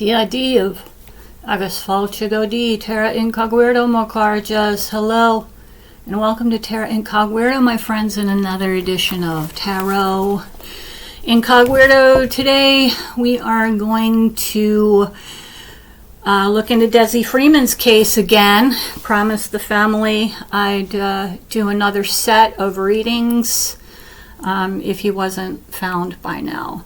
TID of Agus Falchigodi, TAROT IncogWeirdo Mokarjas. Hello, and welcome to TAROT IncogWeirdo, my friends, in another edition of TAROT IncogWeirdo. Today we are going to look into Dezi Freeman's case again. Promised the family I'd do another set of readings if he wasn't found by now.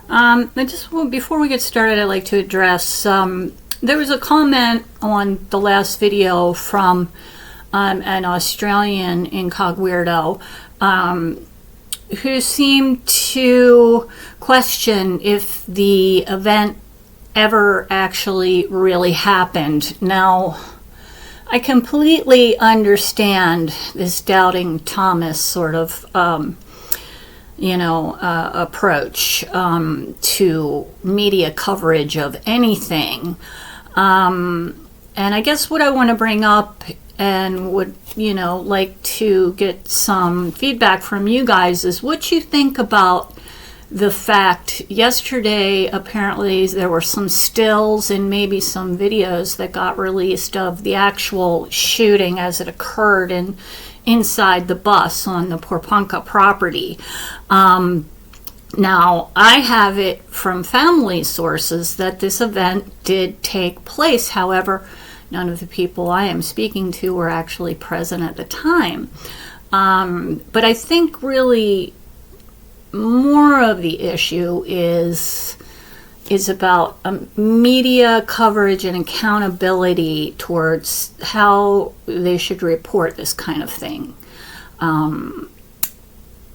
Before we get started, I'd like to address, there was a comment on the last video from an Australian IncogWeirdo who seemed to question if the event ever actually really happened. Now, I completely understand this doubting Thomas sort of approach to media coverage of anything. And I guess what I want to bring up and would, like to get some feedback from you guys is what you think about the fact yesterday apparently there were some stills and maybe some videos that got released of the actual shooting as it occurred inside the bus on the Porepunkah property. Now, I have it from family sources that this event did take place. However, none of the people I am speaking to were actually present at the time. But I think really more of the issue is about media coverage and accountability towards how they should report this kind of thing.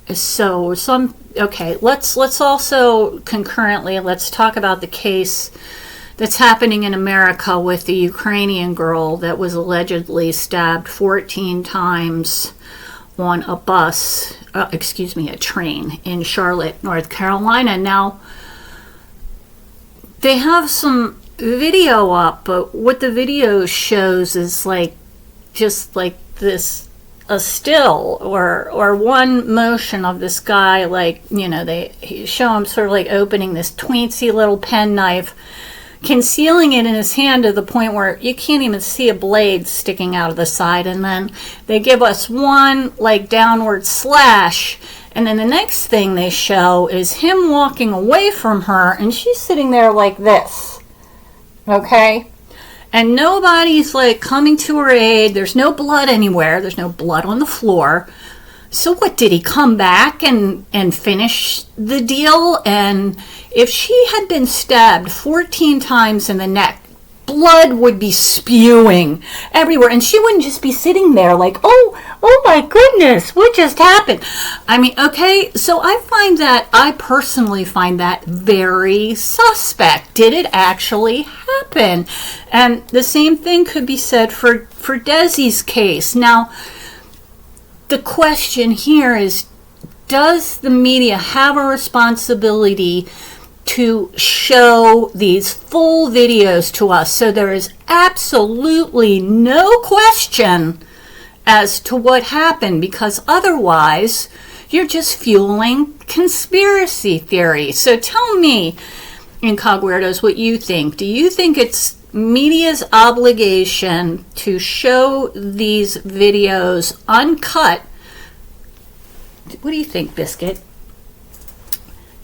Let's also concurrently, let's talk about the case that's happening in America with the Ukrainian girl that was allegedly stabbed 14 times on a a train in Charlotte, North Carolina. Now, they have some video up, but what the video shows is just like this, a still or one motion of this guy, they show him sort of like opening this teensy little penknife, concealing it in his hand to the point where you can't even see a blade sticking out of the side, and then they give us one downward slash, and then the next thing they show is him walking away from her, and she's sitting there like this, okay? And nobody's coming to her aid. There's no blood anywhere. There's no blood on the floor. So what, did he come back and finish the deal? And if she had been stabbed 14 times in the neck, blood would be spewing everywhere. And she wouldn't just be sitting there oh my goodness, what just happened? I mean, okay, so I personally find that very suspect. Did it actually happen? And the same thing could be said for Dezi's case. Now, the question here is, does the media have a responsibility to show these full videos to us so there is absolutely no question as to what happened? Because otherwise, you're just fueling conspiracy theory. So tell me, IncogWeirdos, what you think. Do you think it's media's obligation to show these videos uncut? What do you think, Biscuit?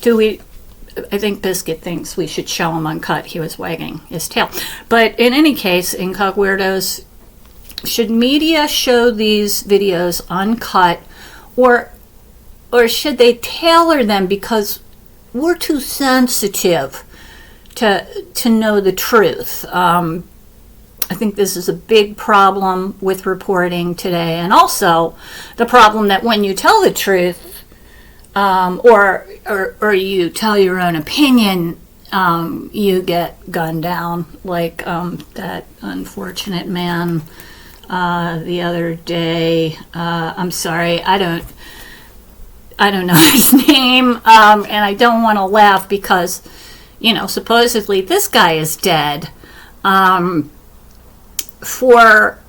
I think Biscuit thinks we should show him uncut. He was wagging his tail. But in any case, IncogWeirdos, should media show these videos uncut, or should they tailor them because we're too sensitive to know the truth? I think this is a big problem with reporting today, and also the problem that when you tell the truth, or you tell your own opinion, you get gunned down, like that unfortunate man the other day. I'm sorry, I don't know his name, and I don't want to laugh because, supposedly this guy is dead for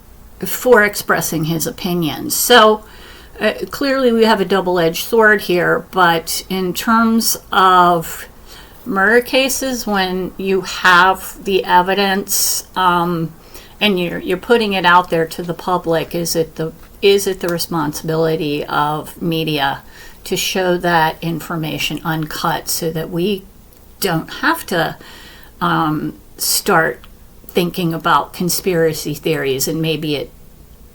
expressing his opinions. So clearly we have a double-edged sword here, but in terms of murder cases, when you have the evidence and you're putting it out there to the public, is it the responsibility of media to show that information uncut so that we don't have to start thinking about conspiracy theories, and maybe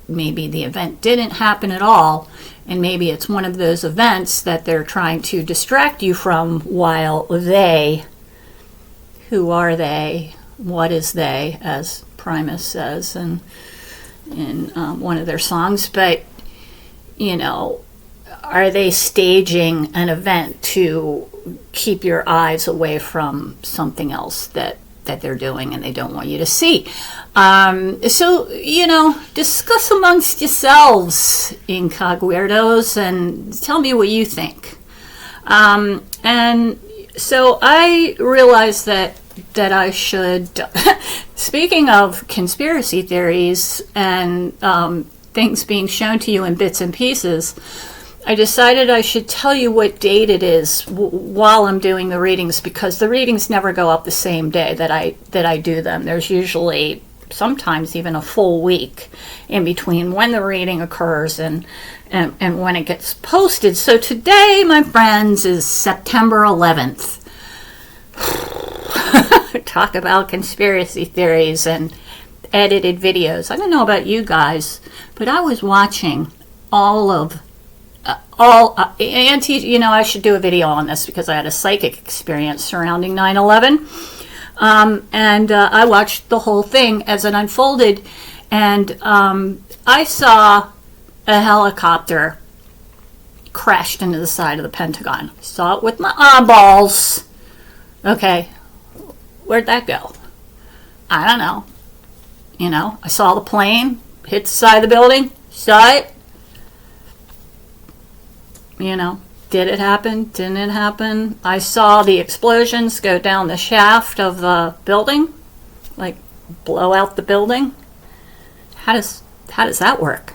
the event didn't happen at all, and maybe it's one of those events that they're trying to distract you from, while they, who are they, what is they, as Primus says in one of their songs, but are they staging an event to keep your eyes away from something else that they're doing and they don't want you to see? So, discuss amongst yourselves, Incogweirdos, and tell me what you think. And so I realized that I should, speaking of conspiracy theories and things being shown to you in bits and pieces, I decided I should tell you what date it is while I'm doing the readings, because the readings never go up the same day that I do them. There's usually sometimes even a full week in between when the reading occurs and when it gets posted. So today, my friends, is September 11th. Talk about conspiracy theories and edited videos. I don't know about you guys, but I was watching I should do a video on this because I had a psychic experience surrounding 9/11. And I watched the whole thing as it unfolded, and I saw a helicopter crashed into the side of the Pentagon. I saw it with my eyeballs. Okay, where'd that go? I don't know. I saw the plane hit the side of the building. Saw it. Did it happen? Didn't it happen? I saw the explosions go down the shaft of the building, like blow out the building. How does that work?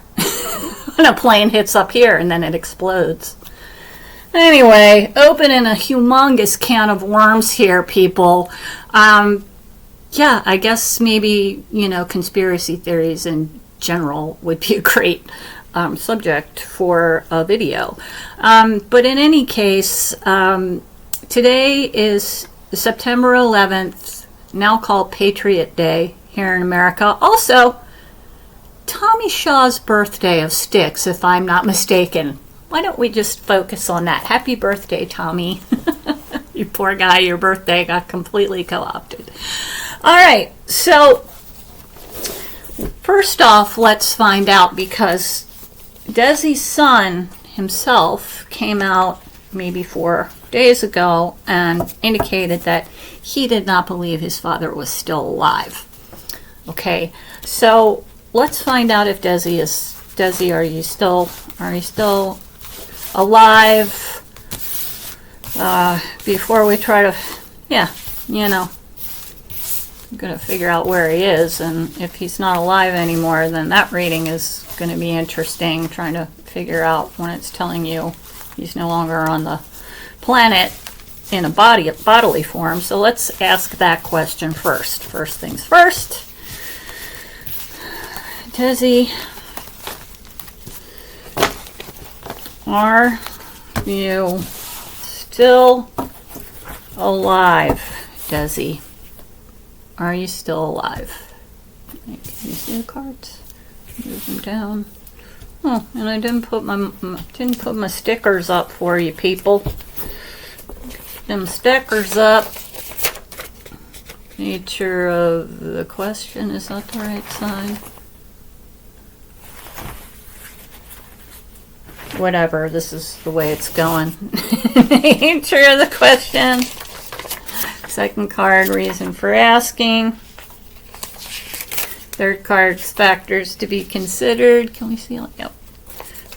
When a plane hits up here and then it explodes. Anyway, opening a humongous can of worms here, people. Yeah, I guess maybe, conspiracy theories in general would be a great subject for a video. But in any case, today is September 11th, now called Patriot Day here in America. Also, Tommy Shaw's birthday of sticks, if I'm not mistaken. Why don't we just focus on that? Happy birthday, Tommy. You poor guy, your birthday got completely co-opted. All right, so first off, let's find out, because Dezi's son himself came out maybe 4 days ago and indicated that he did not believe his father was still alive. Okay, so let's find out if Dezi, are you still alive? Before we try to, I'm going to figure out where he is, and if he's not alive anymore, then that reading is going to be interesting, trying to figure out when it's telling you he's no longer on the planet in a bodily form. So let's ask that question first. First things first. Dezi, are you still alive? Dezi, are you still alive? Can you see the cards? Move them down. Oh, and I didn't put my stickers up for you people. Them stickers up. Nature of the question, is that the right side? Whatever, this is the way it's going. Nature of the question. Second card, reason for asking. Third card, factors to be considered. Can we see? Yep.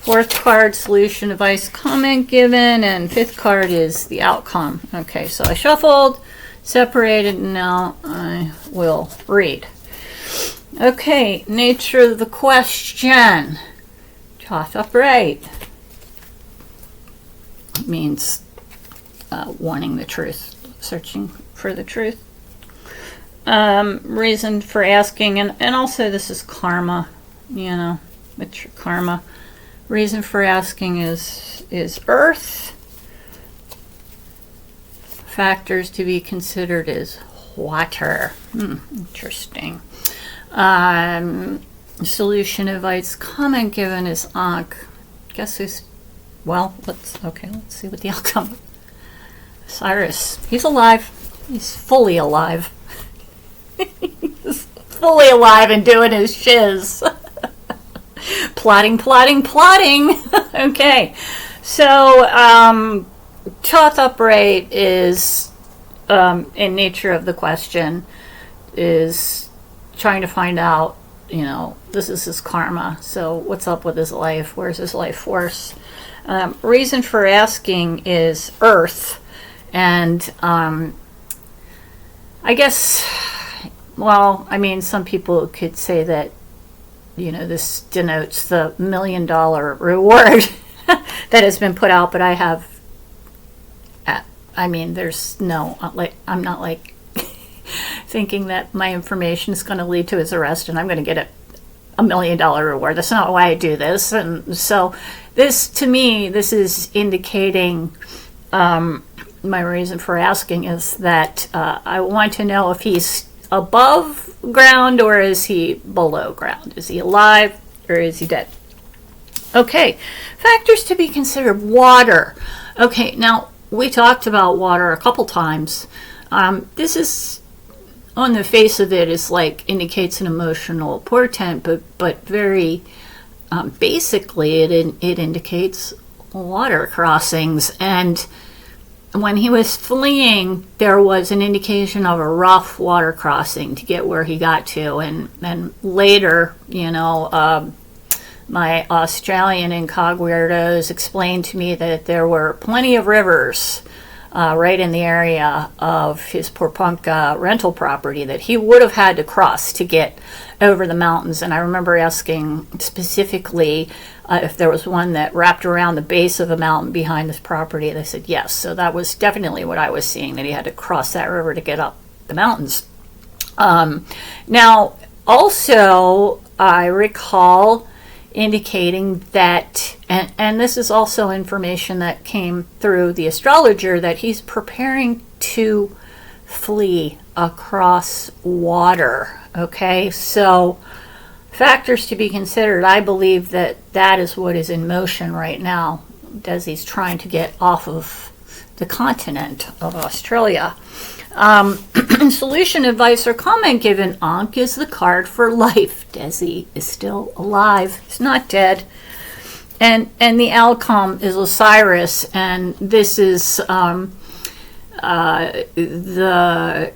Fourth card, solution, advice, comment given. And fifth card is the outcome. Okay, so I shuffled, separated, and now I will read. Okay, nature of the question. Toss up right. It means wanting the truth. searching for the truth. Reason for asking, and also this is karma, you know, it's your karma. Reason for asking is earth. Factors to be considered is water. Interesting. Solution advice comment given is Ankh. Guess who's, well, let's see what the outcome. Cyrus, he's alive. He's fully alive. He's fully alive and doing his shiz. Plotting. Okay. So, Toth upright is, in nature of the question, is trying to find out, you know, this is his karma. So what's up with his life? Where's his life force? Reason for asking is earth. And I guess, well, I mean, some people could say that, you know, this denotes the $1 million reward that has been put out, but I have, I mean, there's no, like, I'm not like thinking that my information is going to lead to his arrest and I'm going to get $1 million reward. That's not why I do this. And so this, to me, this is indicating, my reason for asking is that I want to know if he's above ground or is he below ground? Is he alive or is he dead? Okay, factors to be considered. Water. Okay, now we talked about water a couple times. This is, on the face of it, is like indicates an emotional portent, but very basically it indicates water crossings. And when he was fleeing, there was an indication of a rough water crossing to get where he got to. And later, you know, my Australian Incogweirdos explained to me that there were plenty of rivers right in the area of his Porepunkah rental property that he would have had to cross to get over the mountains. And I remember asking specifically if there was one that wrapped around the base of a mountain behind this property. They said yes. So that was definitely what I was seeing, that he had to cross that river to get up the mountains. Now, also, I recall indicating that, and this is also information that came through the astrologer, that he's preparing to flee across water. Okay, so factors to be considered. I believe that that is what is in motion right now. Dezi's trying to get off of the continent of Australia. Solution advice or comment given. Ankh is the card for life. Dezi is still alive. He's not dead. And the outcome is Osiris, and this is the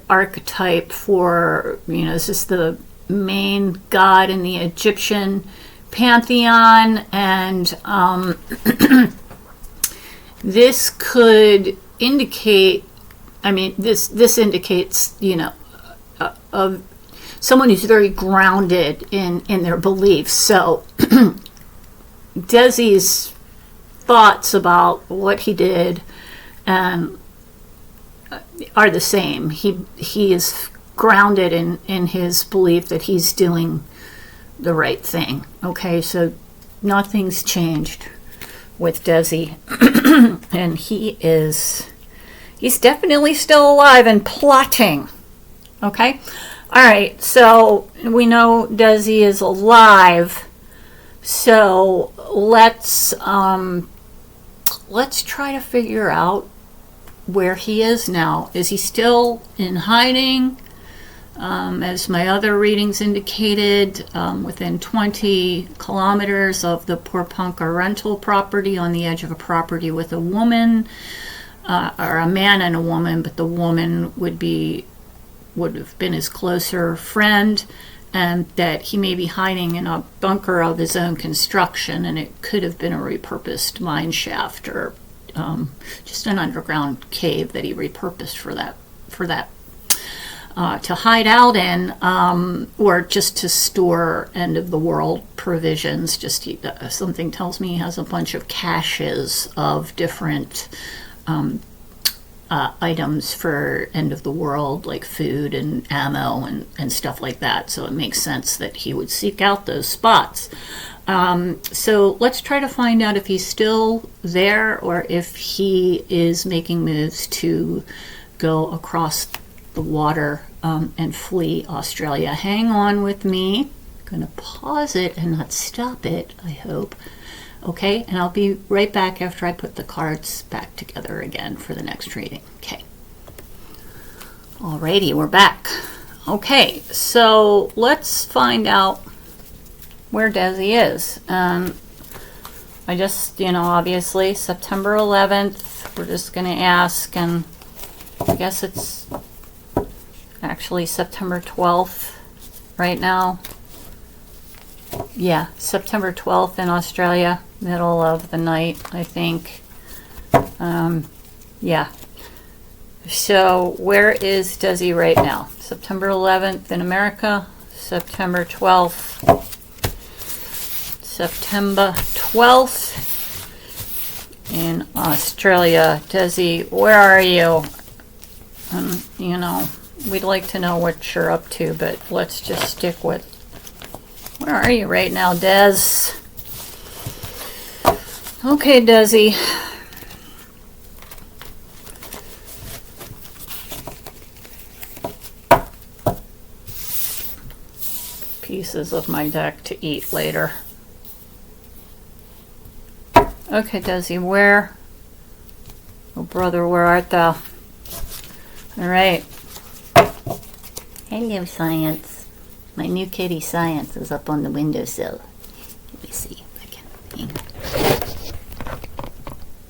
archetype for, you know, this is the main god in the Egyptian pantheon, and this could indicate, I mean, this indicates, you know, of someone who's very grounded in their beliefs. So Dezi's thoughts about what he did are the same. He is grounded in his belief that he's doing the right thing. Okay, so nothing's changed with Dezi. And he's definitely still alive and plotting. Okay? Alright, so we know Dezi is alive. So let's try to figure out where he is now. Is he still in hiding? As my other readings indicated, within 20 kilometers of the Porepunkah rental property, on the edge of a property with a woman, or a man and a woman, but the woman would have been his closer friend, and that he may be hiding in a bunker of his own construction, and it could have been a repurposed mine shaft or just an underground cave that he repurposed for that to hide out in, or just to store end of the world provisions. Just something tells me he has a bunch of caches of different items for end of the world, like food and ammo and stuff like that. So it makes sense that he would seek out those spots. So let's try to find out if he's still there or if he is making moves to go across the water and flee Australia. Hang on with me. I'm going to pause it and not stop it, I hope. Okay, and I'll be right back after I put the cards back together again for the next reading. Okay. Alrighty, we're back. Okay, so let's find out where Dezi is. I just, obviously September 11th, we're just going to ask, and I guess it's actually September 12th right now. Yeah, September 12th in Australia, middle of the night, I think. Yeah. So where is Dezi right now? September 11th in America, September 12th. September 12th in Australia. Dezi, where are you? We'd like to know what you're up to, but let's just stick with where are you right now, Dez? Okay, Dezi. Pieces of my deck to eat later. Okay, Dezi, where? Oh, brother, where art thou? All right. Hello, Science. My new kitty Science is up on the windowsill. Let me see if I can.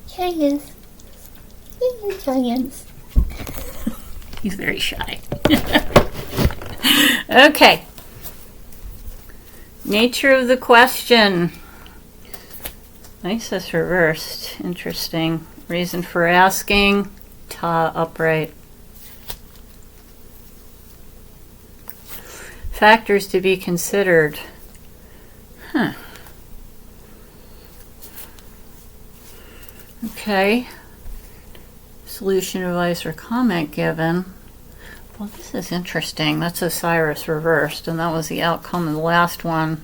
Here he is. Hello, Science. He's very shy. Okay. Nature of the question. Nice, that's reversed. Interesting. Reason for asking. Ta upright. Factors to be considered. Okay. Solution, advice, or comment given. Well, this is interesting. That's Osiris reversed, and that was the outcome of the last one.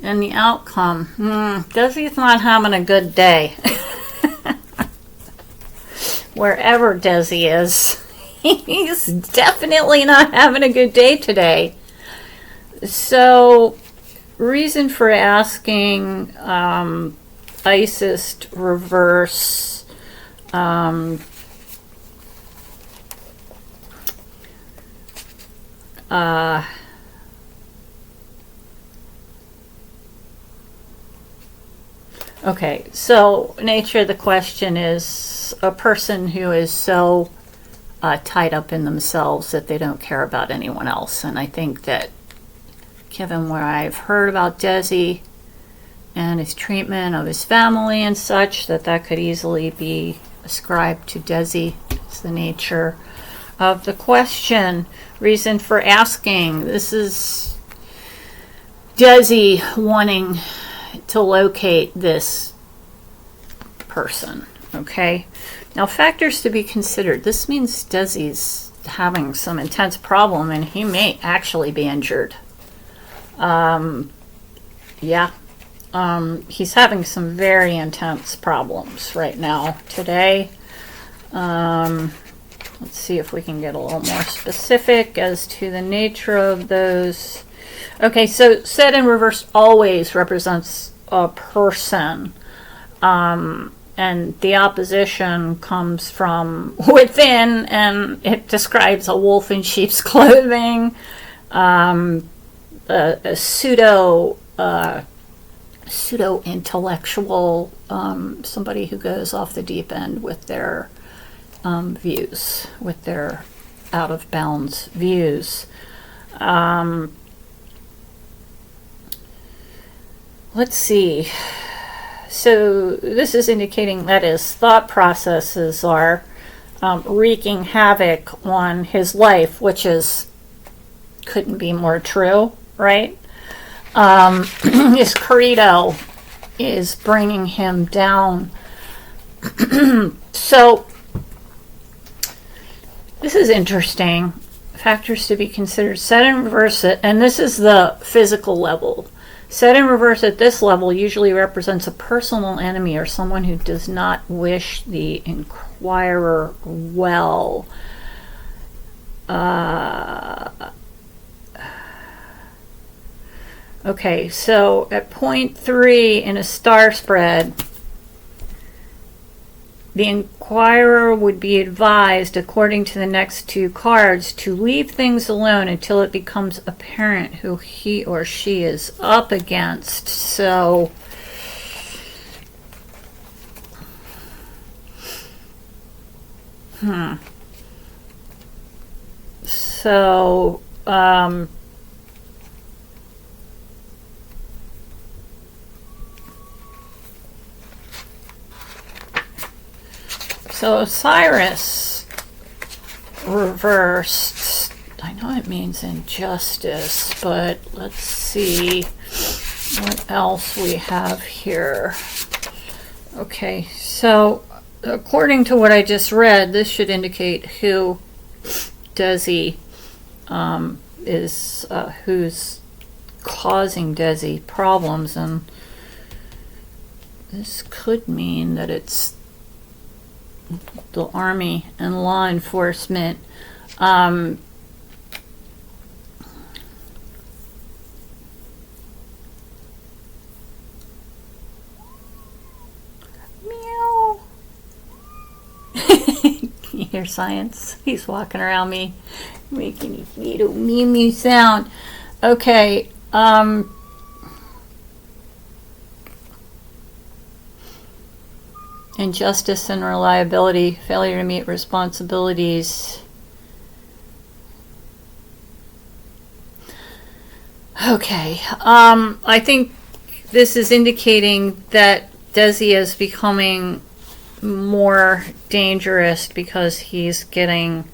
And the outcome, Dezi's not having a good day. Wherever Dezi is. He's definitely not having a good day today. So, reason for asking, Isis reverse, okay, so nature of the question is a person who is so tied up in themselves that they don't care about anyone else. And I think that given what I've heard about Dezi and his treatment of his family and such, that could easily be ascribed to Dezi. It's the nature of the question. Reason for asking. This is Dezi wanting to locate this person. Okay. Now, factors to be considered. This means Dezi's having some intense problem, and he may actually be injured. Yeah. He's having some very intense problems right now today. Let's see if we can get a little more specific as to the nature of those. Okay, so said in reverse always represents a person. And the opposition comes from within, and it describes a wolf in sheep's clothing, a pseudo-intellectual, somebody who goes off the deep end with their views, with their out-of-bounds views. Let's see. So this is indicating that his thought processes are wreaking havoc on his life, which couldn't be more true, right? His credo is bringing him down. So this is interesting. Factors to be considered. Set and reverse it, and this is the physical level. Set and reverse at this level usually represents a personal enemy or someone who does not wish the inquirer well. Okay, so at point 3 in a star spread, the inquirer would be advised, according to the next 2 cards, to leave things alone until it becomes apparent who he or she is up against. So, So, so Osiris reversed. I know it means injustice, but let's see what else we have here. Okay, so according to what I just read, this should indicate who Dezi is, who's causing Dezi problems, and this could mean that it's the army and law enforcement. Meow. You hear Science? He's walking around me, making his little mew mew sound. Okay, injustice and reliability, failure to meet responsibilities. Okay, I think this is indicating that Dezi is becoming more dangerous because he's getting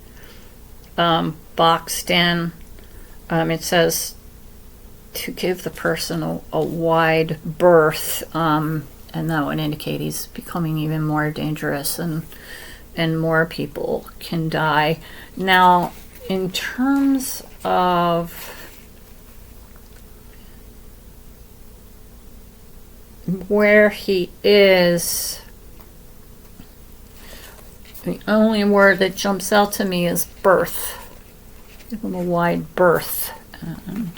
boxed in. It says to give the person a wide berth, and that would indicate he's becoming even more dangerous, and more people can die. Now, in terms of where he is, the only word that jumps out to me is berth. Give him a wide berth, and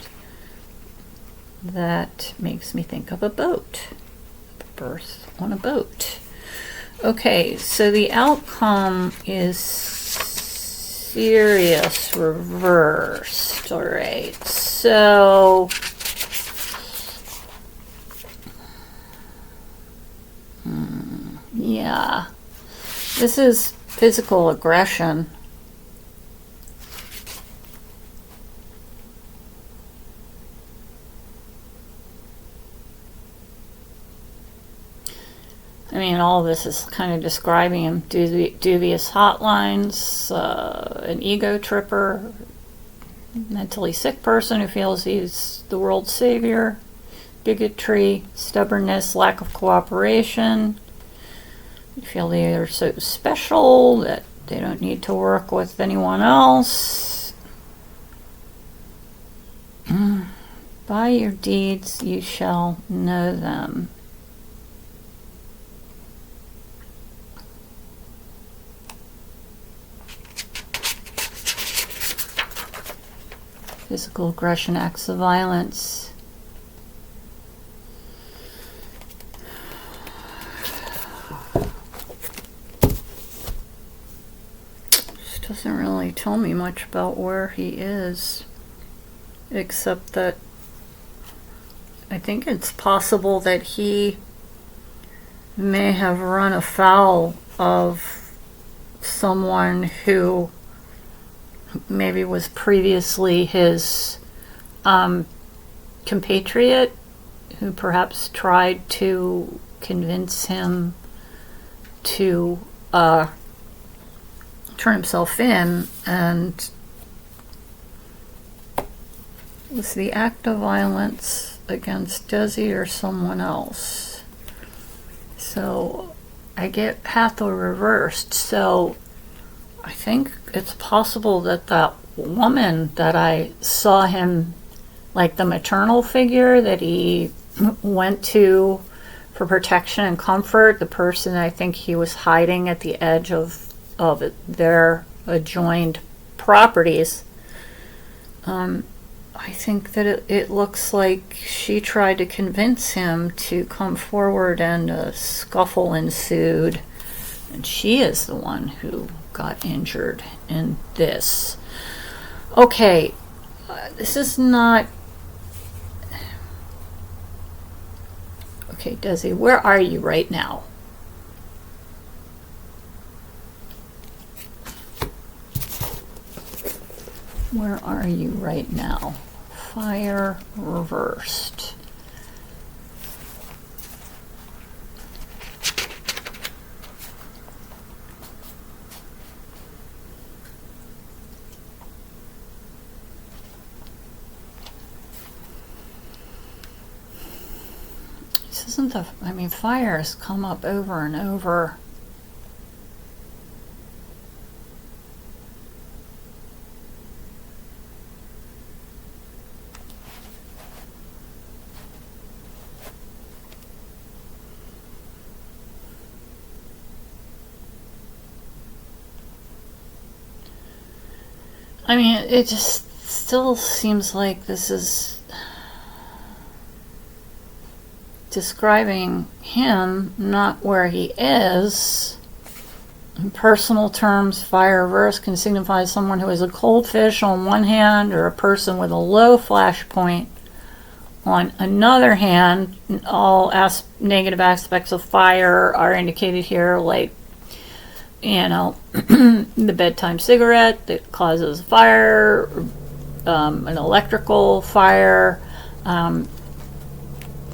that makes me think of a boat. Berth on a boat. Okay, so the outcome is serious reversed. All right, so yeah, this is physical aggression. I mean, all of this is kind of describing him. Dubious hotlines, an ego tripper, mentally sick person who feels he's the world's savior, bigotry, stubbornness, lack of cooperation. You feel they are so special that they don't need to work with anyone else. By your deeds you shall know them. Physical aggression, acts of violence. This doesn't really tell me much about where he is, except that I think it's possible that he may have run afoul of someone who maybe was previously his compatriot, who perhaps tried to convince him to turn himself in, and was the act of violence against Dezi or someone else. So I get Hathor reversed. So I think it's possible that that woman that I saw him, like the maternal figure that he went to for protection and comfort, the person I think he was hiding at the edge of their adjoined properties. I think that it looks like she tried to convince him to come forward, and a scuffle ensued, and she is the one who got injured in this. Okay, this is not... Okay, Dezi, where are you right now? Where are you right now? Fire reversed. This isn't the... I mean, fire has come up over and over. I mean, it just still seems like this is describing him, not where he is. In personal terms, fire reverse can signify someone who is a cold fish on one hand, or a person with a low flash point on another hand. All negative aspects of fire are indicated here, like, you know, the bedtime cigarette that causes fire, an electrical fire.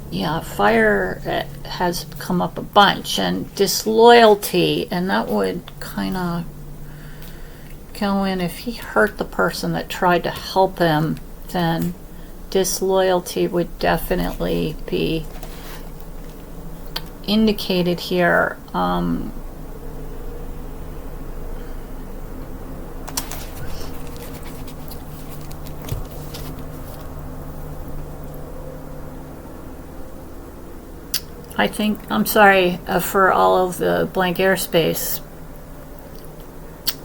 Yeah, fire has come up a bunch, and disloyalty, and that would kind of go in. If he hurt the person that tried to help him, then disloyalty would definitely be indicated here. I think, I'm sorry for all of the blank airspace,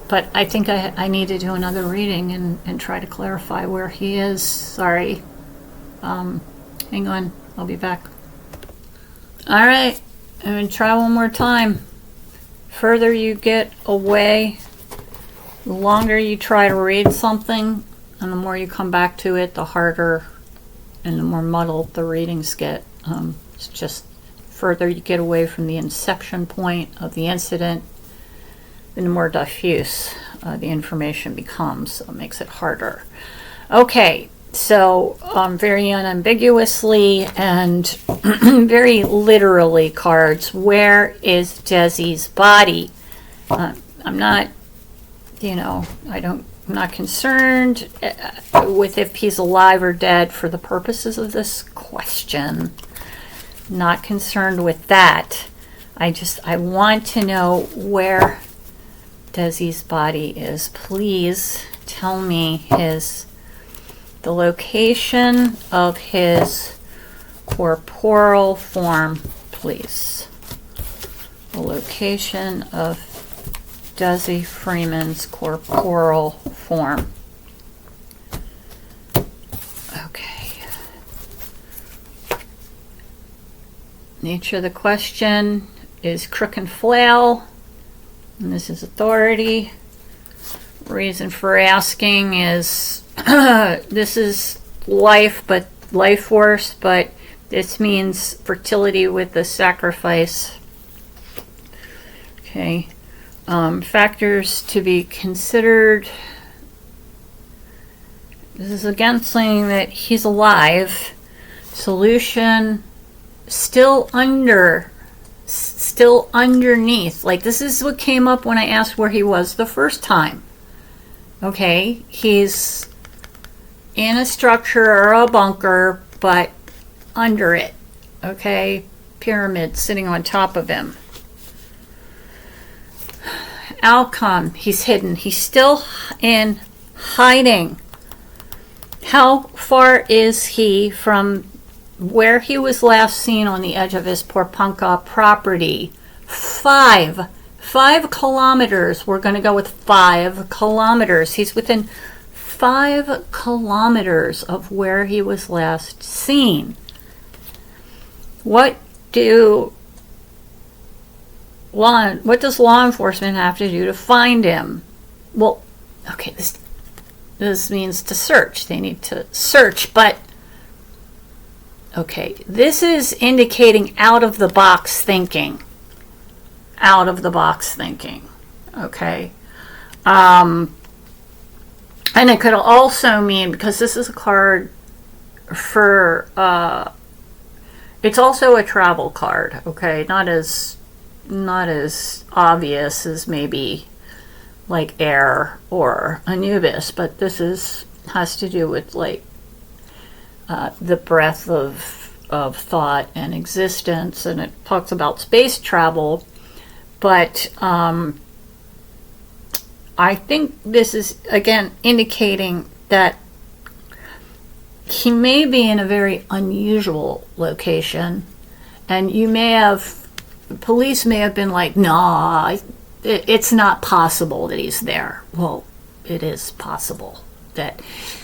but I think I need to do another reading and try to clarify where he is. Sorry. Hang on, I'll be back. All right, I'm going to try one more time. Further you get away, the longer you try to read something, and the more you come back to it, the harder and the more muddled the readings get. It's just further you get away from the inception point of the incident, then the more diffuse the information becomes. So it makes it harder. Okay, so very unambiguously and very literally, cards, where is Dezi's body? I'm not, I'm not concerned with if he's alive or dead for the purposes of this question. Not concerned with that. I want to know where Dezi's body is. Please tell me the location of his corporeal form, please. The location of Dezi Freeman's corporeal form. Okay. Nature of the question is crook and flail, and this is authority. Reason for asking is this is life force, but this means fertility with the sacrifice. Okay. Factors to be considered. This is again saying that he's alive. Solution: still underneath. Like, this is what came up when I asked where he was the first time. Okay, he's in a structure or a bunker, but under it. Okay, pyramid sitting on top of him. outcome. He's hidden. He's still in hiding. How far is he from where he was last seen on the edge of his Porepunkah property? 5 kilometers. We're going to go with 5 kilometers. He's within 5 kilometers of where he was last seen. What does law enforcement have to do to find him? Well, okay, this means to search. They need to search, but okay, this is indicating out of the box thinking. Out of the box thinking. Okay. And it could also mean, because this is a card for it's also a travel card, okay? Not as obvious as maybe like Air or Anubis, but this has to do with like the breadth of thought and existence, and it talks about space travel. But I think this is again indicating that he may be in a very unusual location, and police may have been like, nah, it's not possible that he's there. Well, it is possible that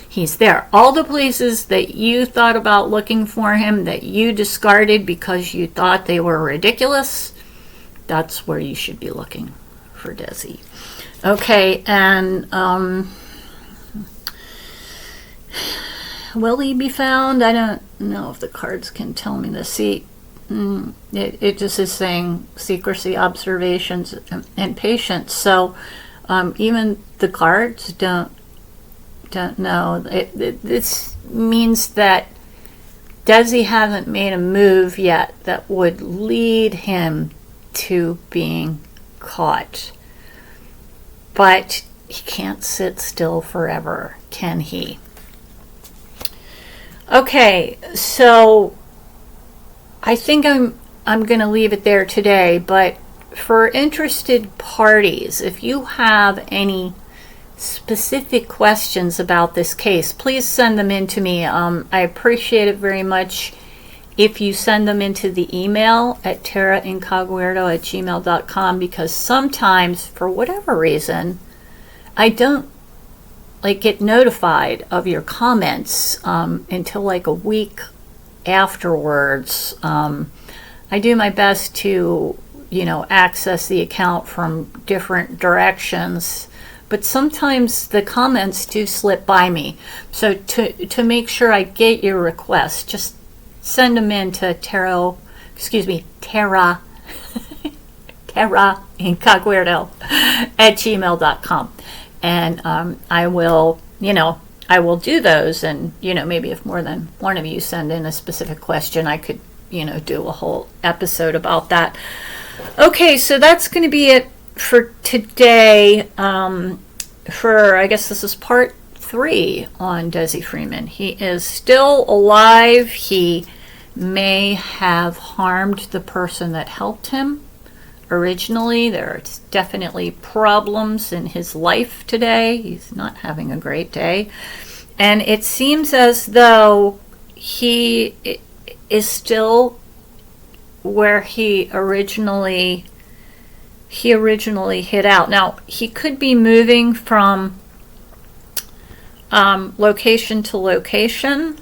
he's there. All the places that you thought about looking for him, that you discarded because you thought they were ridiculous, that's where you should be looking for Dezi. Okay, and will he be found? I don't know if the cards can tell me this. See, it just is saying secrecy, observations, and patience. So even the cards don't know. This means that Dezi hasn't made a move yet that would lead him to being caught. But he can't sit still forever, can he? Okay, so I think I'm going to leave it there today, but for interested parties, if you have any specific questions about this case, please send them in to me. I appreciate it very much if you send them into the email at tarotincogweirdo@gmail.com, because sometimes, for whatever reason, I don't get notified of your comments until like a week afterwards. I do my best to, access the account from different directions, but sometimes the comments do slip by me. So to make sure I get your requests, just send them in to tarotincogweirdo@gmail.com. And I will do those, and maybe if more than one of you send in a specific question, I could do a whole episode about that. Okay, so that's going to be it for today. I guess this is part 3 on Dezi Freeman. He is still alive. He may have harmed the person that helped him originally. There's definitely problems in his life today. He's not having a great day. And it seems as though he is still where he originally hid out. Now, he could be moving from location to location.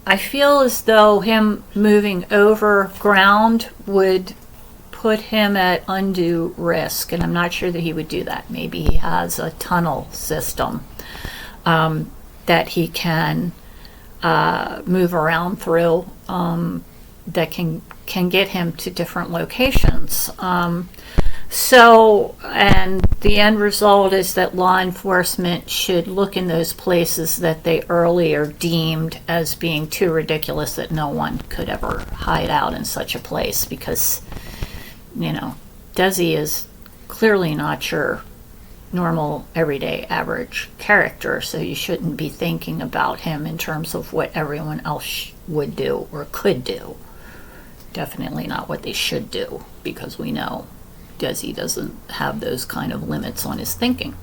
I feel as though him moving over ground would put him at undue risk, and I'm not sure that he would do that. Maybe he has a tunnel system that he can move around through that can get him to different locations. And the end result is that law enforcement should look in those places that they earlier deemed as being too ridiculous that no one could ever hide out in such a place, because, Dezi is clearly not your normal, everyday, average character, so you shouldn't be thinking about him in terms of what everyone else would do or could do. definitely not what they should do, because we know Dezi doesn't have those kind of limits on his thinking.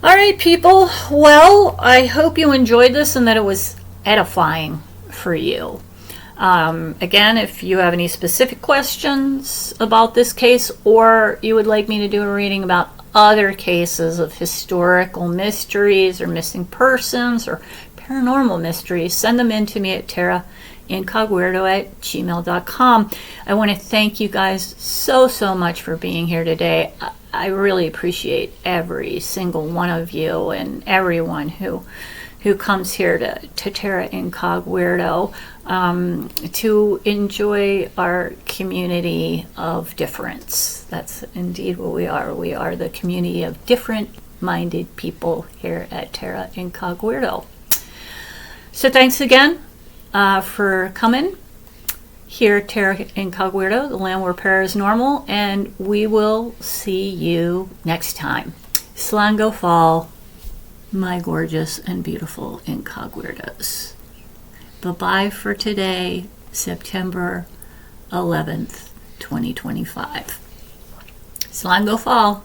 All right, people. Well, I hope you enjoyed this and that it was edifying for you. Again, if you have any specific questions about this case, or you would like me to do a reading about other cases of historical mysteries or missing persons or paranormal mysteries, send them in to me at IncogWeirdo@gmail.com. I want to thank you guys so much for being here today. I really appreciate every single one of you and everyone who comes here to Tarot IncogWeirdo to enjoy our community of difference. That's indeed what we are. We are the community of different-minded people here at Tarot IncogWeirdo. So thanks again for coming here at Tarot IncogWeirdo, the land where paranormal, and we will see you next time. Slango Fall, my gorgeous and beautiful IncogWeirdos. Bye-bye for today, September 11th, 2025. Slango Fall.